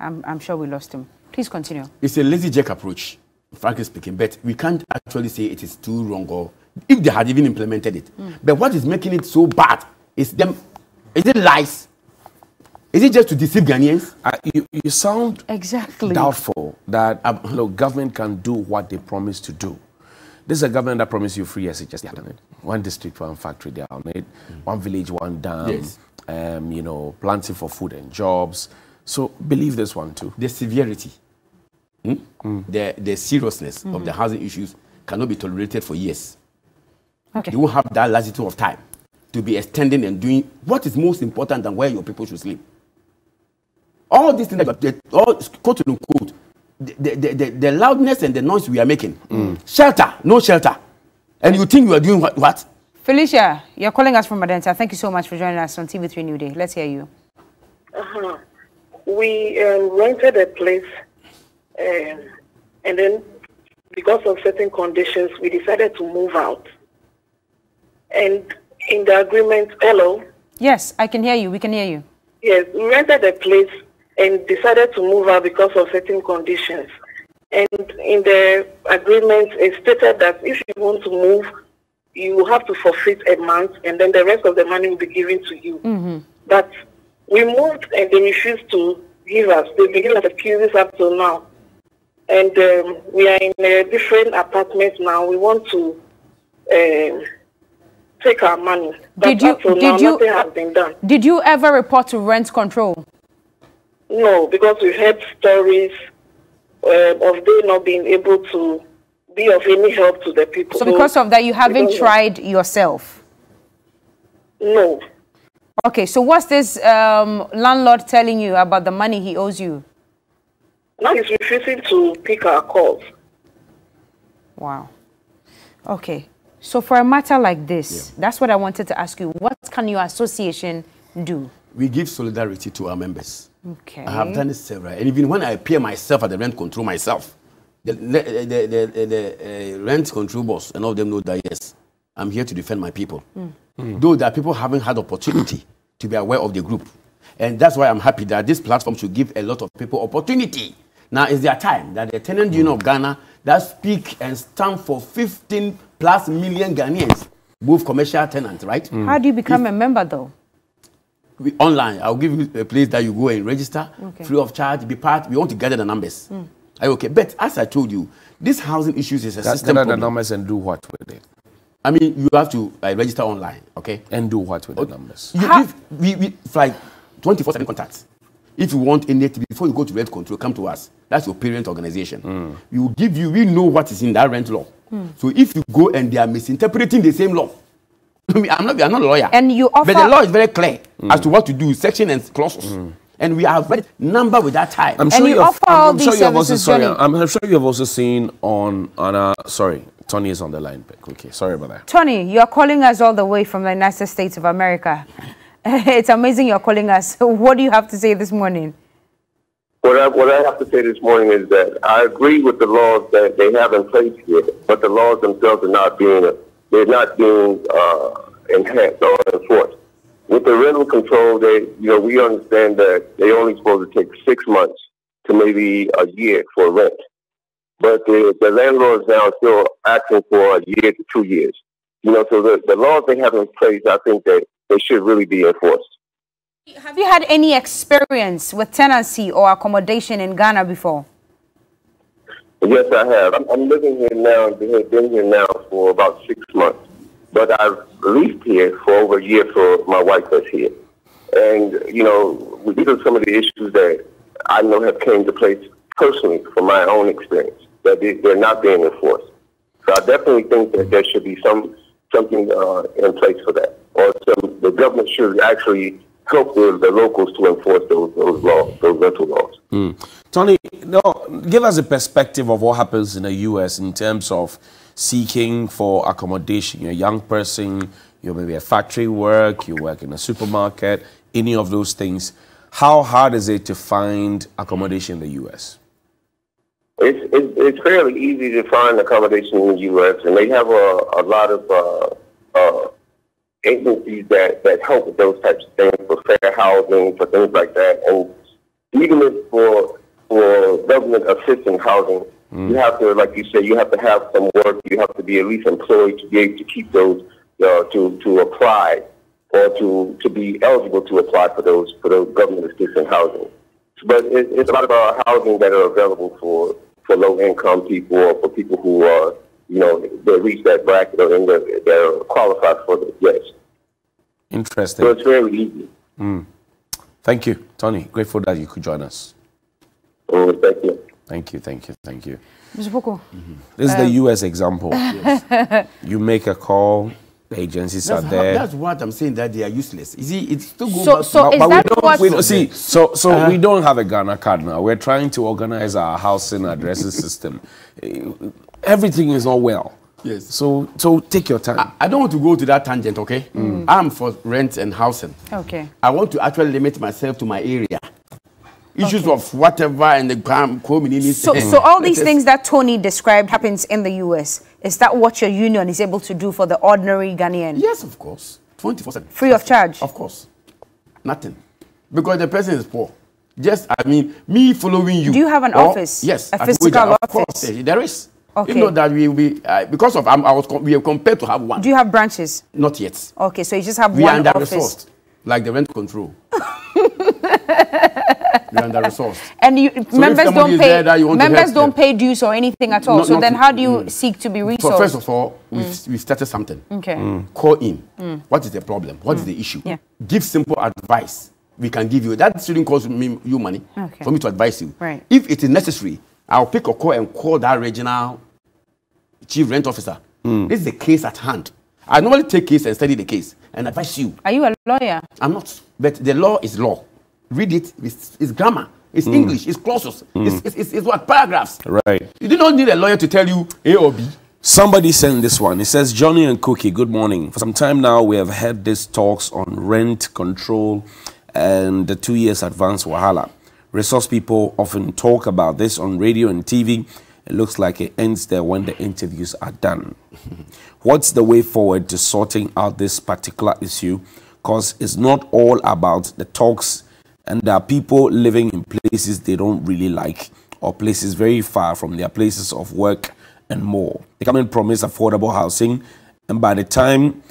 Speaker 2: I'm sure we lost him. Please continue.
Speaker 4: It's a lazy jack approach, frankly speaking, but we can't actually say it is too wrong or if they had even implemented it. But what is making it so bad is them. Is it lies? Is it just to deceive Ghanaians?
Speaker 1: You sound
Speaker 2: exactly
Speaker 1: doubtful that government can do what they promise to do. This is a government that promised you free SHS. They have done it. One district, one factory, they are on it. One village, one dam.
Speaker 4: Yes.
Speaker 1: Planting for food and jobs. So believe this one too.
Speaker 4: The severity, the seriousness of the housing issues cannot be tolerated for years.
Speaker 2: Okay.
Speaker 4: You won't have that lassitude of time to be extending and doing what is most important than where your people should sleep. All these things, all quote unquote, the loudness and the noise we are making. Shelter, no shelter. And you think you are doing what?
Speaker 2: Felicia, you're calling us from Madenta. Thank you so much for joining us on TV3Newday. Let's hear you.
Speaker 7: We rented a place, and then because of certain conditions, we decided to move out. And in the agreement, hello?
Speaker 2: Yes, I can hear you. We can hear you.
Speaker 7: Yes, we rented a place and decided to move out because of certain conditions. And in the agreement, it stated that if you want to move, you have to forfeit a month, and then the rest of the money will be given to you. But we moved, and they refused to give us. They've been giving us excuses up till now. And we are in a different apartment now. We want to take our money. But nothing has been done.
Speaker 2: Did you ever report to rent control?
Speaker 7: No, because we heard stories of they not being able to be of any help to the people.
Speaker 2: So because of that, you haven't tried yourself?
Speaker 7: No.
Speaker 2: Okay, so what's this landlord telling you about the money he owes you?
Speaker 7: Now he's refusing to pick our calls.
Speaker 2: Wow. Okay, so for a matter like this, that's what I wanted to ask you. What can your association do?
Speaker 4: We give solidarity to our members.
Speaker 2: Okay.
Speaker 4: I have done it several. And even when I appear myself at the rent control myself, the rent control boss and all of them know that, yes, I'm here to defend my people. Though that people haven't had opportunity to be aware of the group. And that's why I'm happy that this platform should give a lot of people opportunity. Now is their time that the Tenant Union of Ghana that speak and stand for 15+ million Ghanaians, both commercial tenants, right?
Speaker 2: How do you become a member though?
Speaker 4: Online. I'll give you a place that you go and register, free of charge, be part. We want to gather the numbers. Are you okay? But as I told you, this housing issues is a system problem.
Speaker 1: Gather the numbers and do what with it?
Speaker 4: I mean, you have to register online, okay?
Speaker 1: And do what with the numbers?
Speaker 4: We like 24/7 contacts. If you want anything, before you go to rent control, come to us. That's your parent organization. We will give you, we know what is in that rent law. So if you go and they are misinterpreting the same law, I'm not a lawyer.
Speaker 2: And you offer,
Speaker 4: but the law is very clear as to what to do, section and clauses. And we have read number with that time.
Speaker 1: I'm sure you have also seen on sorry, Tony is on the line. Okay, sorry about that.
Speaker 2: Tony, you're calling us all the way from the United States of America. It's amazing you're calling us. What do you have to say this morning?
Speaker 5: What I have to say this morning is that I agree with the laws that they have in place here, but the laws themselves are not being enhanced or enforced. With the rental control, we understand that they only supposed to take 6 months to maybe a year for rent. But the landlords now are still asking for a year to 2 years. So the laws they have in place, I think that they should really be enforced.
Speaker 2: Have you had any experience with tenancy or accommodation in Ghana before?
Speaker 5: Yes, I have. I'm living here now. I've been here now for about 6 months. But I've lived here for over a year for my wife that's here. And, these are some of the issues that I know have came to place personally from my own experience, that they're not being enforced. So I definitely think that there should be something in place for that. Or the government should actually help the locals to enforce those laws, those rental laws.
Speaker 1: Tony, give us a perspective of what happens in the U.S. in terms of seeking for accommodation. You're a young person, you maybe a factory work, you work in a supermarket, any of those things. How hard is it to find accommodation in the U.S.?
Speaker 5: It's fairly easy to find accommodation in the U.S., and they have a lot of agencies that help with those types of things, for fair housing, for things like that. And even if for government assistance housing, you have to, like you said, you have to have some work. You have to be at least employed to be able to keep those, to apply or to be eligible to apply for those government assistance housing. But it's a lot of housing that are available for low-income people or for people who are, they reach that bracket or they're qualified for the yes.
Speaker 1: Interesting.
Speaker 5: So it's very easy.
Speaker 1: Thank you, Tony. Grateful that you could join us.
Speaker 5: Thank you.
Speaker 1: Thank you.
Speaker 2: Mr. Poko.
Speaker 1: This is the U.S. example. Yes. You make a call, the agencies are there.
Speaker 4: That's what I'm saying, that they are useless. You see, it's still good.
Speaker 2: So is that what...
Speaker 1: We don't have a Ghana card now. We're trying to organize our housing addressing system. Everything is not well.
Speaker 4: Yes.
Speaker 1: So take your time.
Speaker 4: I don't want to go to that tangent, okay? I'm for rent and housing.
Speaker 2: Okay.
Speaker 4: I want to actually limit myself to my area. Issues of whatever and the community.
Speaker 2: So all these things that Tony described happens in the U.S. Is that what your union is able to do for the ordinary Ghanaian?
Speaker 4: Yes, of course. 24/7.
Speaker 2: Free of charge?
Speaker 4: Of course. Nothing. Because the person is poor. Me following you.
Speaker 2: Do you have an office?
Speaker 4: Yes.
Speaker 2: A physical office? Of course,
Speaker 4: there is.
Speaker 2: Okay.
Speaker 4: If not that we will be, because of, we are compared to have one.
Speaker 2: Do you have branches?
Speaker 4: Not yet.
Speaker 2: Okay, so you just have
Speaker 4: one office. We are under-resourced, like the rent control. We are under-resourced.
Speaker 2: And members don't pay dues or anything at all. So then how do you seek to be resourced?
Speaker 4: First of all, we've started something.
Speaker 2: Okay.
Speaker 4: Call in. What is the problem? What is the issue?
Speaker 2: Yeah.
Speaker 4: Give simple advice. We can give you. That shouldn't cost you money for me to advise you.
Speaker 2: Right.
Speaker 4: If it is necessary, I'll pick a call and call that regional chief rent officer. This is the case at hand. I normally take case and study the case and advise you.
Speaker 2: Are you a lawyer? I'm
Speaker 4: not. But the law is law. Read it. It's grammar. It's English. It's clauses. It's what? Paragraphs.
Speaker 1: Right.
Speaker 4: You do not need a lawyer to tell you A or B.
Speaker 1: Somebody sent this one. It says, Johnny and Cookie, good morning. For some time now, we have had these talks on rent control and the 2 years advance Wahala. Resource people often talk about this on radio and TV. It looks like it ends there when the interviews are done. What's the way forward to sorting out this particular issue? Because it's not all about the talks, and there are people living in places they don't really like or places very far from their places of work and more. The government promised affordable housing, and by the time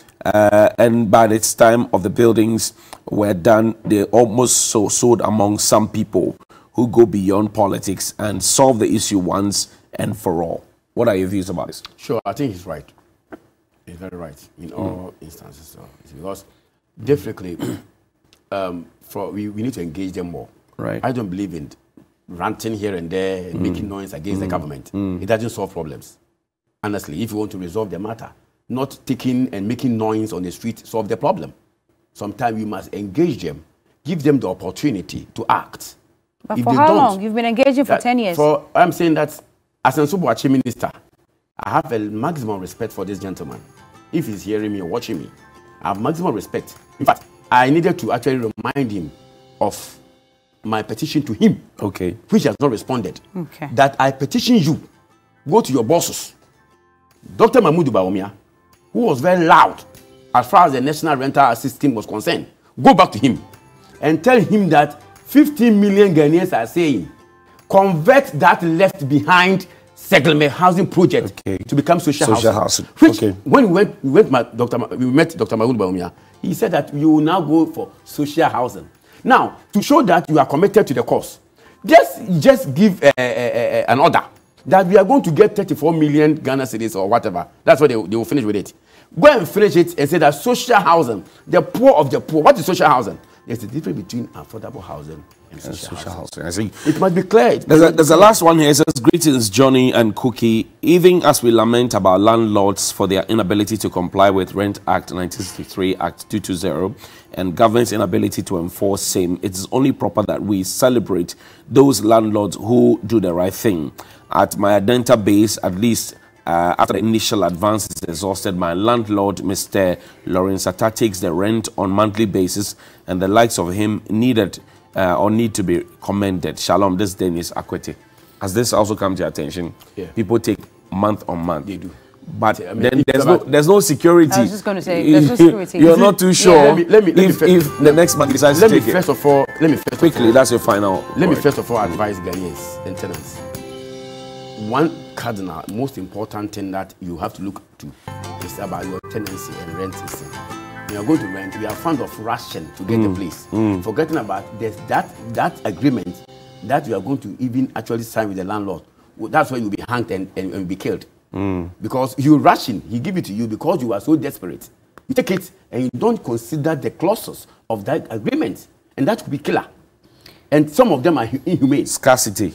Speaker 1: of the buildings were done, they almost sold among some people who go beyond politics and solve the issue once and for all. What are your views about this?
Speaker 4: Sure, I think he's right. He's very right in all instances. So it's because definitely we need to engage them more.
Speaker 1: Right.
Speaker 4: I don't believe in ranting here and there and making noise against the government. It doesn't solve problems. Honestly, if you want to resolve the matter, not taking and making noise on the street solve the problem. Sometimes you must engage them, give them the opportunity to act.
Speaker 2: But for how long? You've been engaging for 10 years.
Speaker 4: I'm saying that as a Nsubuachi minister, I have a maximum respect for this gentleman. If he's hearing me or watching me, I have maximum respect. In fact, I needed to actually remind him of my petition to him,
Speaker 1: okay,
Speaker 4: which has not responded.
Speaker 2: Okay.
Speaker 4: That I petition you, go to your bosses, Dr. Mahmoud Bawumia, who was very loud as far as the national rental system was concerned. Go back to him and tell him that 15 million Ghanaians are saying, convert that left behind settlement housing project to become social housing. Which, when we met Dr. Mahmoud Bawumia, he said that you will now go for social housing. Now, to show that you are committed to the cause, just give an order that we are going to get 34 million Ghana cedis or whatever. That's what they will finish with it. Go and finish it and say that social housing, the poor of the poor. What is social housing? There's a difference between affordable housing and social housing. I see. It must be clear.
Speaker 1: There's a last one here. It says, greetings, Johnny and Cookie. Even as we lament about landlords for their inability to comply with Rent Act 1963, Act 220, and government's inability to enforce same, it is only proper that we celebrate those landlords who do the right thing. At my Adenta base, at least after the initial advance is exhausted, my landlord, Mr. Lawrence Atta, takes the rent on monthly basis, and the likes of him need to be commended. Shalom, this Dennis Akwete. Has this also come to your attention? Yeah. People take month on month. They do. But I mean, then there's no security.
Speaker 2: I was just going to say, there's no security.
Speaker 1: You're not too sure.
Speaker 2: Yeah.
Speaker 4: Let me
Speaker 1: if the next month decides to take it.
Speaker 4: First of all,
Speaker 1: quickly, that's your final.
Speaker 4: Let me first of all advise Ghanaians and tenants. One cardinal, most important thing that you have to look to is about your tenancy and rent system. When you're going to rent, we are fond of rushing to get the place, forgetting about that agreement that you are going to even actually sign with the landlord. That's why you'll be hanged and be killed. Because you're rushing, he give it to you because you are so desperate. You take it and you don't consider the clauses of that agreement, and that could be killer. And some of them are inhumane.
Speaker 1: Scarcity.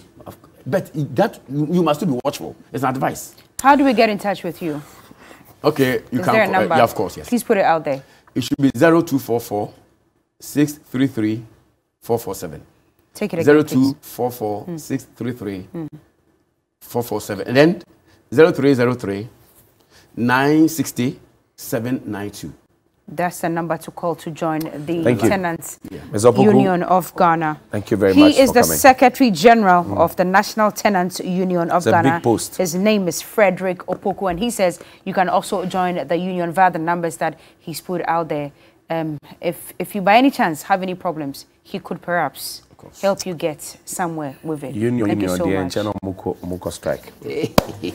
Speaker 4: But that you must be watchful. It's an advice.
Speaker 2: How do we get in touch with you?
Speaker 4: Okay, you
Speaker 2: Is
Speaker 4: can.
Speaker 2: There a number?
Speaker 4: Yeah, of course, yes.
Speaker 2: Please put it out there.
Speaker 4: It should be 0244 633 447.
Speaker 2: Take it again.
Speaker 4: 0244 633 447. And then 0303 960 792.
Speaker 2: That's the number to call to join the Tenants Union of Ghana.
Speaker 1: Thank you very much.
Speaker 2: He is the Secretary General of the National Tenants Union of Ghana.
Speaker 1: A big post.
Speaker 2: His name is Frederick Opoku, and he says you can also join the union via the numbers that he's put out there. If you by any chance have any problems, he could perhaps help you get somewhere with it.
Speaker 1: Union,
Speaker 2: Thank you so much.
Speaker 1: Muko strike.